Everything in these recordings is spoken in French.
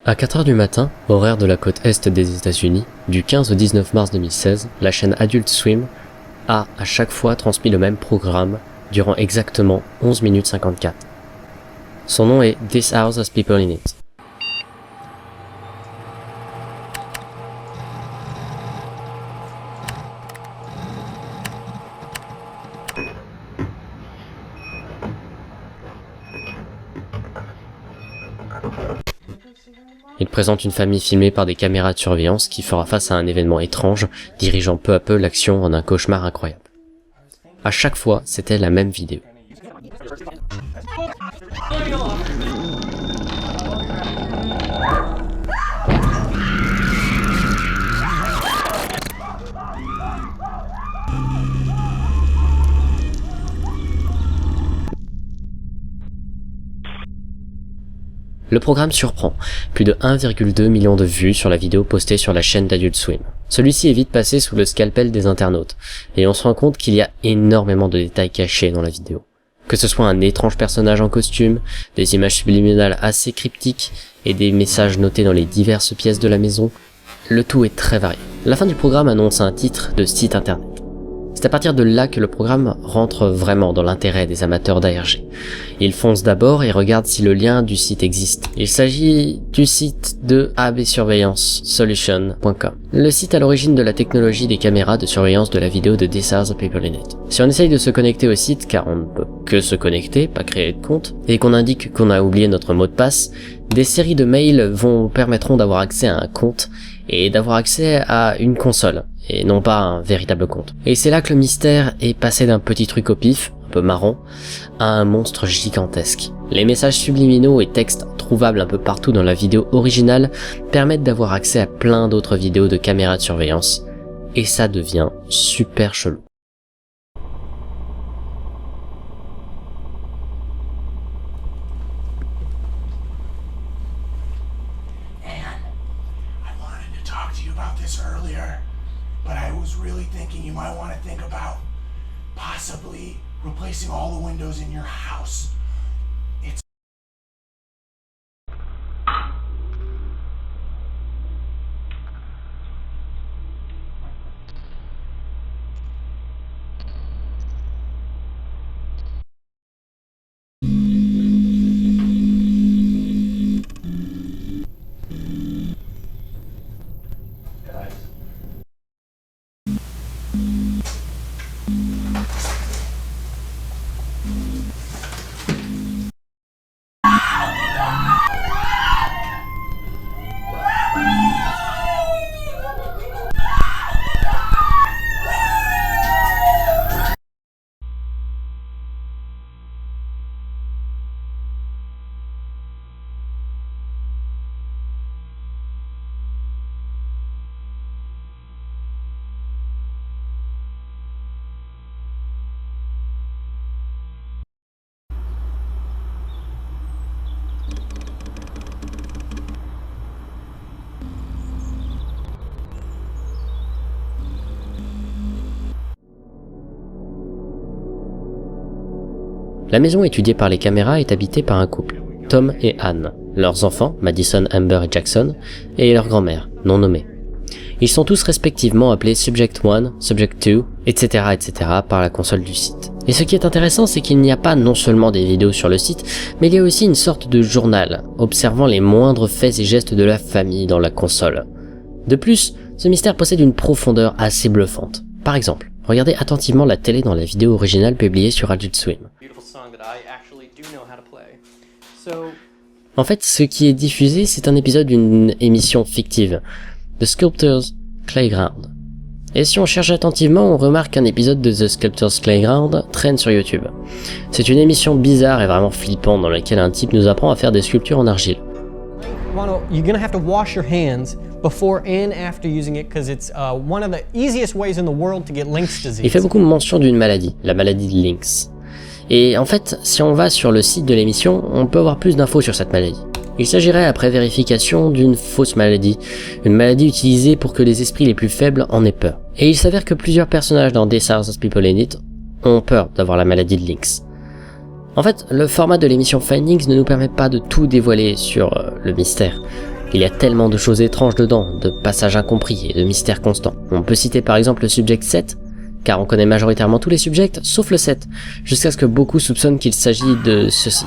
À 4 heures du matin, horaire de la côte est des États-Unis, du 15 au 19 mars 2016, la chaîne Adult Swim a à chaque fois transmis le même programme durant exactement 11 minutes 54. Son nom est This House Has People in It. Il présente une famille filmée par des caméras de surveillance qui fera face à un événement étrange, dirigeant peu à peu l'action en un cauchemar incroyable. À chaque fois, c'était la même vidéo. Le programme surprend, plus de 1,2 million de vues sur la vidéo postée sur la chaîne d'Adult Swim. Celui-ci est vite passé sous le scalpel des internautes, et on se rend compte qu'il y a énormément de détails cachés dans la vidéo. Que ce soit un étrange personnage en costume, des images subliminales assez cryptiques, et des messages notés dans les diverses pièces de la maison, le tout est très varié. La fin du programme annonce un titre de site internet. C'est à partir de là que le programme rentre vraiment dans l'intérêt des amateurs d'ARG. Ils foncent d'abord et regardent si le lien du site existe. Il s'agit du site de absurveillancesolution.com, le site à l'origine de la technologie des caméras de surveillance de la vidéo de This House Has People in It. Si on essaye de se connecter au site, car on ne peut que se connecter, pas créer de compte, et qu'on indique qu'on a oublié notre mot de passe, des séries de mails permettront d'avoir accès à un compte et d'avoir accès à une console, et non pas un véritable compte. Et c'est là que le mystère est passé d'un petit truc au pif, un peu marrant, à un monstre gigantesque. Les messages subliminaux et textes trouvables un peu partout dans la vidéo originale permettent d'avoir accès à plein d'autres vidéos de caméras de surveillance, et ça devient super chelou. But I was really thinking you might want to think about possibly replacing all the windows in your house. It's La maison étudiée par les caméras est habitée par un couple, Tom et Anne, leurs enfants, Madison, Amber et Jackson, et leur grand-mère, non nommée. Ils sont tous respectivement appelés Subject 1, Subject 2, etc. par la console du site. Et ce qui est intéressant, c'est qu'il n'y a pas non seulement des vidéos sur le site, mais il y a aussi une sorte de journal, observant les moindres faits et gestes de la famille dans la console. De plus, ce mystère possède une profondeur assez bluffante. Par exemple, regardez attentivement la télé dans la vidéo originale publiée sur Adult Swim. En fait, ce qui est diffusé, c'est un épisode d'une émission fictive, The Sculptor's Playground. Et si on cherche attentivement, on remarque qu'un épisode de The Sculptor's Playground traîne sur YouTube. C'est une émission bizarre et vraiment flippante dans laquelle un type nous apprend à faire des sculptures en argile. You're gonna have to wash your hands before and after using it because it's one of the easiest ways in the world to get Lynx disease. Il fait beaucoup mention d'une maladie, la maladie de Lynx. Et en fait, si on va sur le site de l'émission, on peut avoir plus d'infos sur cette maladie. Il s'agirait après vérification d'une fausse maladie, une maladie utilisée pour que les esprits les plus faibles en aient peur. Et il s'avère que plusieurs personnages dans This House Has People in It ont peur d'avoir la maladie de Lynx. En fait, le format de l'émission Findings ne nous permet pas de tout dévoiler sur le mystère. Il y a tellement de choses étranges dedans, de passages incompris et de mystères constants. On peut citer par exemple le Subject 7, car on connaît majoritairement tous les subjects, sauf le 7, jusqu'à ce que beaucoup soupçonnent qu'il s'agit de ceci.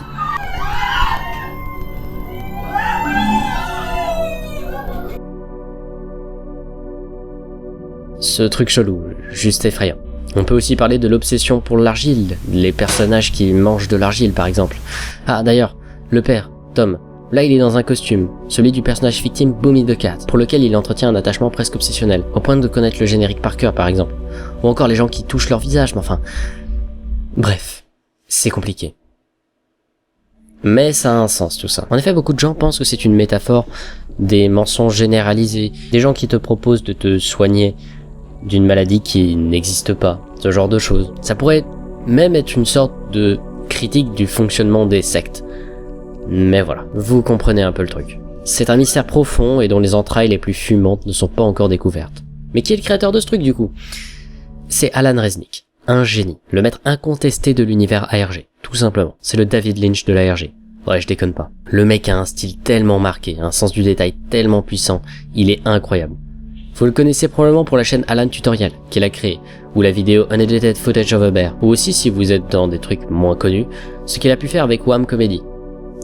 Ce truc chelou, juste effrayant. On peut aussi parler de l'obsession pour l'argile, les personnages qui mangent de l'argile par exemple. Ah d'ailleurs, le père, Tom, là il est dans un costume, celui du personnage victime Boomy the Cat, pour lequel il entretient un attachement presque obsessionnel, au point de connaître le générique par cœur par exemple. Ou encore les gens qui touchent leur visage, mais enfin... Bref, c'est compliqué. Mais ça a un sens tout ça. En effet, beaucoup de gens pensent que c'est une métaphore des mensonges généralisés, des gens qui te proposent de te soigner d'une maladie qui n'existe pas, ce genre de choses. Ça pourrait même être une sorte de critique du fonctionnement des sectes. Mais voilà, vous comprenez un peu le truc. C'est un mystère profond et dont les entrailles les plus fumantes ne sont pas encore découvertes. Mais qui est le créateur de ce truc du coup? C'est Alan Resnick, un génie, le maître incontesté de l'univers ARG, tout simplement. C'est le David Lynch de l'ARG. Ouais, je déconne pas. Le mec a un style tellement marqué, un sens du détail tellement puissant, il est incroyable. Vous le connaissez probablement pour la chaîne Alan Tutorial, qu'il a créée, ou la vidéo Unedited Footage of a Bear, ou aussi si vous êtes dans des trucs moins connus, ce qu'il a pu faire avec Wham Comedy.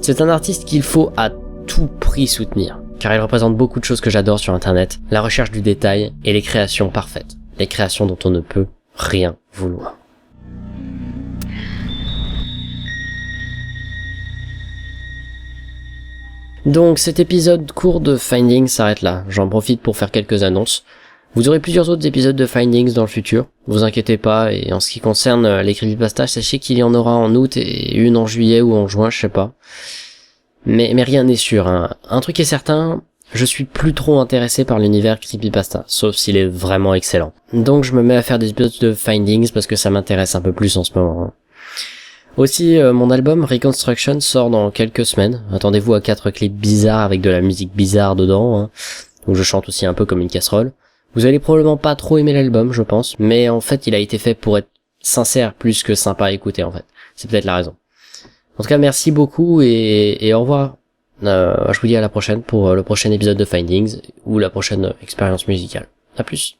C'est un artiste qu'il faut à tout prix soutenir, car il représente beaucoup de choses que j'adore sur internet, la recherche du détail et les créations parfaites, les créations dont on ne peut rien vouloir. Donc cet épisode court de Findings s'arrête là, j'en profite pour faire quelques annonces. Vous aurez plusieurs autres épisodes de Findings dans le futur, vous inquiétez pas, et en ce qui concerne les creepypastas, sachez qu'il y en aura en août et une en juillet ou en juin, je sais pas. Mais rien n'est sûr, hein. Un truc est certain, je suis plus trop intéressé par l'univers creepypasta, sauf s'il est vraiment excellent. Donc je me mets à faire des épisodes de Findings parce que ça m'intéresse un peu plus en ce moment. Aussi, mon album Reconstruction sort dans quelques semaines. Attendez-vous à 4 clips bizarres avec de la musique bizarre dedans, hein, où je chante aussi un peu comme une casserole. Vous allez probablement pas trop aimer l'album, je pense, mais en fait, il a été fait pour être sincère plus que sympa à écouter, en fait. C'est peut-être la raison. En tout cas, merci beaucoup et au revoir. Je vous dis à la prochaine pour le prochain épisode de Findings ou la prochaine expérience musicale. À plus.